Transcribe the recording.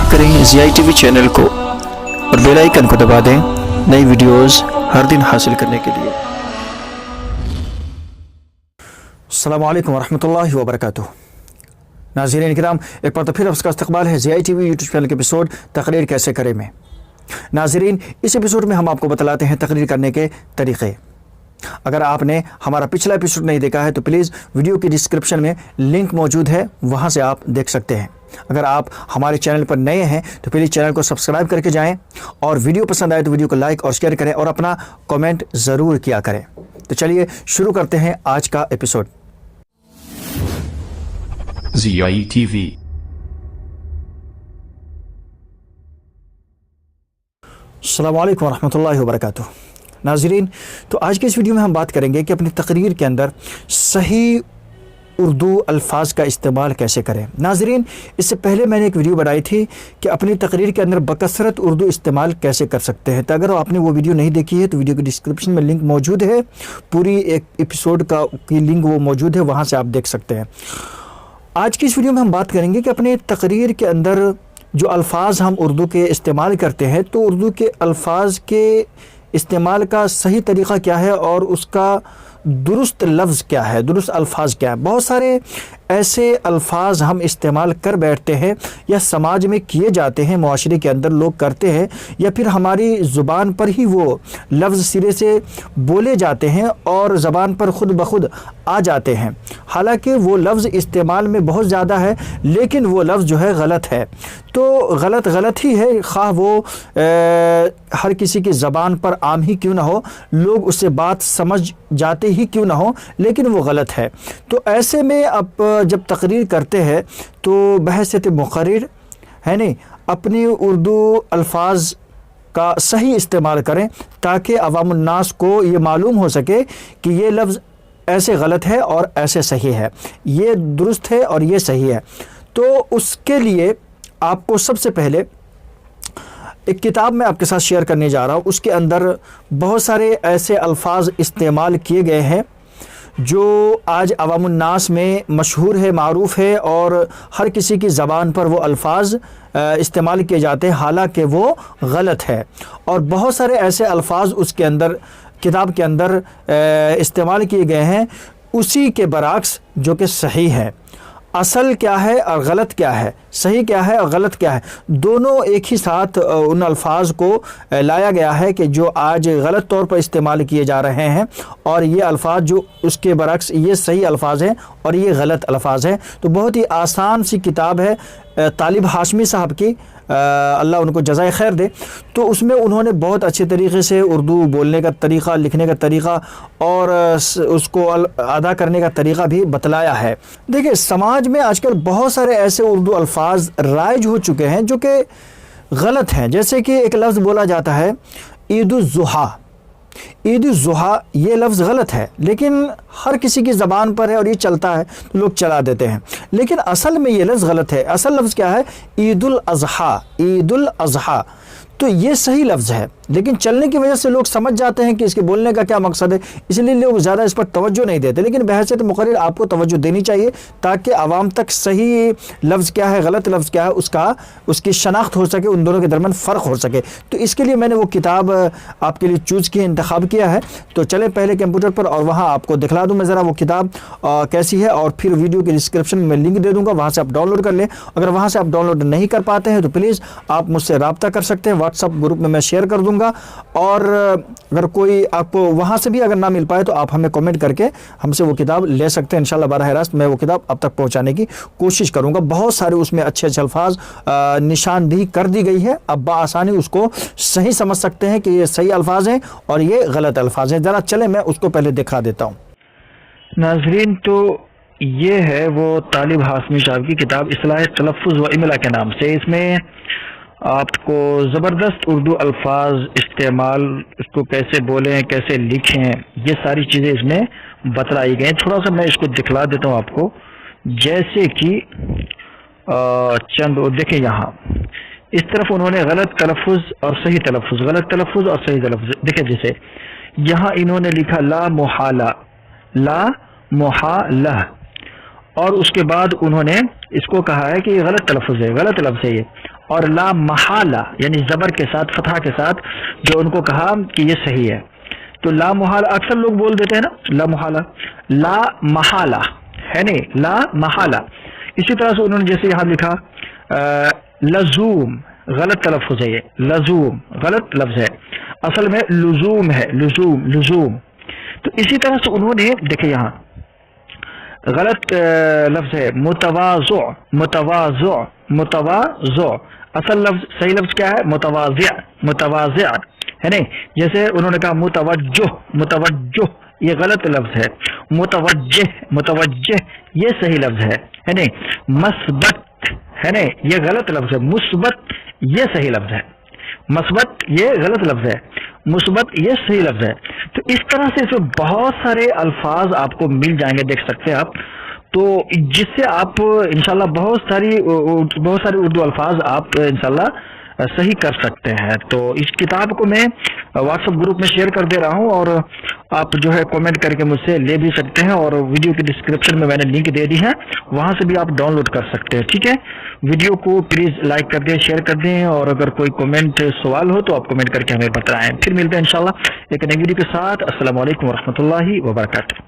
Subscribe करें ज़ियाई TV channel को और बेल आइकन को दबा दें नई वीडियोस हर दिन हासिल करने के लिए। अस्सलामु अलैकुम वरहमतुल्लाहि वबरकातुहू। नाज़रीन किराम, एक बार तो फिर आपका इस्तक़बाल है ज़ियाई टीवी यूट्यूब चैनल के एपिसोड तकरीर कैसे करें में। नाज़रीन, इस एपिसोड में हम आपको बतलाते हैं तकरीर करने के तरीक़े। अगर आपने हमारा पिछला एपिसोड नहीं देखा है तो प्लीज़ वीडियो की डिस्क्रिप्शन में लिंक मौजूद है, वहाँ से आप देख सकते हैं। अगर आप हमारे चैनल पर नए हैं तो प्लीज़ चैनल को सब्सक्राइब करके जाएं और वीडियो पसंद आए तो वीडियो को लाइक और शेयर करें और अपना कमेंट ज़रूर किया करें। तो चलिए शुरू करते हैं आज का एपिसोड। ज़ियाई टीवी। अस्सलामु अलैकुम वरहमतुल्लाहि वबरकातुहू। नाज़रीन, तो आज के इस वीडियो में हम बात करेंगे कि अपनी तकरीर के अंदर सही उर्दू अल्फाज का इस्तेमाल कैसे करें। नाज़रीन, इससे पहले मैंने एक वीडियो बनाई थी कि अपनी तकरीर के अंदर बकसरत उर्दू इस्तेमाल कैसे कर सकते हैं। तो अगर आपने वो वीडियो नहीं देखी है तो वीडियो की डिस्क्रिप्शन में लिंक मौजूद है, पूरी एक एपिसोड की लिंक वो मौजूद है, वहाँ से आप देख सकते हैं। आज की इस वीडियो में हम बात करेंगे कि अपने तकरीर के अंदर जो अल्फाज हम उर्दू के इस्तेमाल करते हैं तो उर्दू के अल्फाज के इस्तेमाल का सही तरीक़ा क्या है और उसका दुरुस्त लफ्ज़ क्या है, दुरुस्त अल्फाज क्या है। बहुत सारे ऐसे अल्फाज हम इस्तेमाल कर बैठते हैं या समाज में किए जाते हैं, मुआशरे के अंदर लोग करते हैं, या फिर हमारी ज़ुबान पर ही वो लफ्ज़ सिरे से बोले जाते हैं और ज़बान पर ख़ुद ब खुद आ जाते हैं। हालांकि वो लफ्ज़ इस्तेमाल में बहुत ज़्यादा है लेकिन वो लफ्ज़ जो है गलत है। तो गलत ही है, ख़्वाह वो हर किसी की ज़बान पर आम ही क्यों ना हो, लोग उससे बात समझ जाते ही क्यों ना हो, लेकिन वो गलत है। तो ऐसे में अब जब तकरीर करते हैं तो बहैसियत मुक़र्रिर है नहीं, अपनी उर्दू अल्फाज का सही इस्तेमाल करें ताकि अवामुन्नास को ये मालूम हो सके कि ये लफ्ज़ ऐसे गलत है और ऐसे सही है, ये दुरुस्त है और ये सही है। तो उसके लिए आपको सबसे पहले एक किताब मैं आपके साथ शेयर करने जा रहा हूँ। उसके अंदर बहुत सारे ऐसे अल्फाज इस्तेमाल किए गए हैं जो आज अवामुन्नास में मशहूर है, मारूफ़ है और हर किसी की ज़बान पर वो अल्फाज इस्तेमाल किए जाते हैं, हालांकि वो गलत है। और बहुत सारे ऐसे अल्फाज उसके अंदर किताब के अंदर इस्तेमाल किए गए हैं उसी के बरअक्स जो कि सही है। असल क्या है और गलत क्या है, सही क्या है और गलत क्या है, दोनों एक ही साथ उन अल्फाज को लाया गया है कि जो आज गलत तौर पर इस्तेमाल किए जा रहे हैं और ये अल्फाज जो उसके बरअक्स ये सही अल्फाज हैं और ये गलत अल्फाज हैं। तो बहुत ही आसान सी किताब है तालिब हाशमी साहब की, अल्लाह उनको जज़ाए खैर दे। तो उसमें उन्होंने बहुत अच्छे तरीक़े से उर्दू बोलने का तरीक़ा, लिखने का तरीक़ा और उसको अदा करने का तरीक़ा भी बतलाया है। देखिए, समाज में आजकल बहुत सारे ऐसे उर्दू अल्फाज राइज हो चुके हैं जो कि गलत हैं। जैसे कि एक लफ्ज़ बोला जाता है ईद-उज़-ज़ुहा। ईद-उज़-ज़ुहा ये लफ्ज़ गलत है लेकिन हर किसी की ज़बान पर है और ये चलता है तो लोग चला देते हैं, लेकिन असल में ये लफ्ज़ गलत है। असल लफ्ज़ क्या है? ईद-उल-अज़हा। ईद-उल-अज़हा तो ये सही लफ्ज़ है लेकिन चलने की वजह से लोग समझ जाते हैं कि इसके बोलने का क्या मकसद है, इसलिए लोग ज़्यादा इस पर तवज्जो नहीं देते। लेकिन बहैसियत मुक़र्रिर आपको तवज्जो देनी चाहिए ताकि आवाम तक सही लफ्ज़ क्या है, गलत लफ्ज़ क्या है, उसकी शनाख्त हो सके, उन दोनों के दरमियान फ़र्क हो सके। तो इसके लिए मैंने वो किताब आपके लिए चूज़ की, इंतखाब किया है। तो चले पहले कंप्यूटर पर और वहाँ आपको दिखला दूँ मैं ज़रा वो किताब कैसी है, और फिर वीडियो के डिस्क्रिप्शन में लिंक दे दूँगा, वहाँ से आप डाउनलोड कर लें। अगर वहाँ से आप डाउनलोड नहीं कर पाते हैं तो प्लीज़ आप मुझसे रब्ता कर सकते हैं, व्हाट्सअप ग्रुप में मैं शेयर कर दूँगा। और अगर कोई आपको वहाँ से भी अगर ना मिल पाए तो आप हमें कमेंट करके हमसे वो किताब ले सकते हैं। इंशाल्लाह बराह रास्त मैं वो किताब अब तक पहुँचाने की कोशिश करूँगा। बहुत सारे उसमें अच्छे अच्छे अल्फाज निशानदेही कर दी गई है, अब बआसानी उसको सही समझ सकते हैं कि ये सही अल्फाज हैं और ये गलत अल्फाज हैं। ज़रा चले मैं उसको पहले दिखा देता हूँ। नाज़रीन, तो ये है वो तालिब हाशमी साहब की किताब इस्लाह तलफ़्फ़ुज़ व इमला के नाम से। इसमें आपको ज़बरदस्त उर्दू अल्फाज इस्तेमाल, उसको कैसे बोलें, कैसे लिखें, ये सारी चीज़ें इसमें बतलाई गई हैं। थोड़ा सा मैं इसको दिखला देता हूँ आपको। जैसे कि चंद देखें, यहाँ इस तरफ उन्होंने गलत तलफ़्फ़ुज़ और सही तलफ़्फ़ुज़, गलत तलफ़्फ़ुज़ और सही तलफ़्फ़ुज़ देखें। जैसे यहाँ इन्होंने लिखा ला मुहाला, ला मुहाला, और उसके बाद उन्होंने इसको कहा है कि ये गलत तलफ़्फ़ुज़ है, गलत लफ्ज़ है ये। اور لا محالہ یعنی زبر کے ساتھ فتحہ کے ساتھ جو ان کو کہا کہ یہ صحیح ہے. تو لا محالہ اکثر لوگ بول دیتے ہیں نا لا محالہ، لا محالہ ہے نہیں، لا محالہ. اسی طرح سے انہوں نے جیسے یہاں لکھا لزوم، غلط تلفظ ہے یہ، لزوم غلط لفظ ہے، اصل میں لزوم ہے، لزوم لزوم. تو اسی طرح سے انہوں نے دیکھیں یہاں غلط لفظ ہے متواضع، متواضع متواضع، اصل لفظ صحیح لفظ کیا ہے؟ متواضع، متواضع ہے نہیں. جیسے انہوں نے کہا متوجہ، متوجہ یہ غلط لفظ ہے. متوجہ، متوجہ یہ صحیح لفظ ہے نہیں. مثبت ہے نہیں، یہ غلط لفظ ہے. مثبت یہ صحیح لفظ ہے. مثبت یہ غلط لفظ ہے، مثبت یہ صحیح لفظ ہے. تو اس طرح سے اس میں بہت سارے الفاظ آپ کو مل جائیں گے، دیکھ سکتے ہیں آپ. تو جس سے آپ انشاءاللہ بہت سارے اردو الفاظ آپ انشاءاللہ صحیح کر سکتے ہیں. تو اس کتاب کو میں واٹس ایپ گروپ میں شیئر کر دے رہا ہوں، اور آپ جو ہے کامنٹ کر کے مجھ سے لے بھی سکتے ہیں، اور ویڈیو کی ڈسکرپشن میں نے لنک دے دی ہے، وہاں سے بھی آپ ڈاؤن لوڈ کر سکتے ہیں. ٹھیک ہے، ویڈیو کو پلیز لائک کر دیں، شیئر کر دیں، اور اگر کوئی کامنٹ سوال ہو تو آپ کامنٹ کر کے ہمیں بتائیں. پھر ملتے ہیں انشاءاللہ ایک نئی ویڈیو کے ساتھ. السلام علیکم ورحمۃ اللہ وبرکاتہ.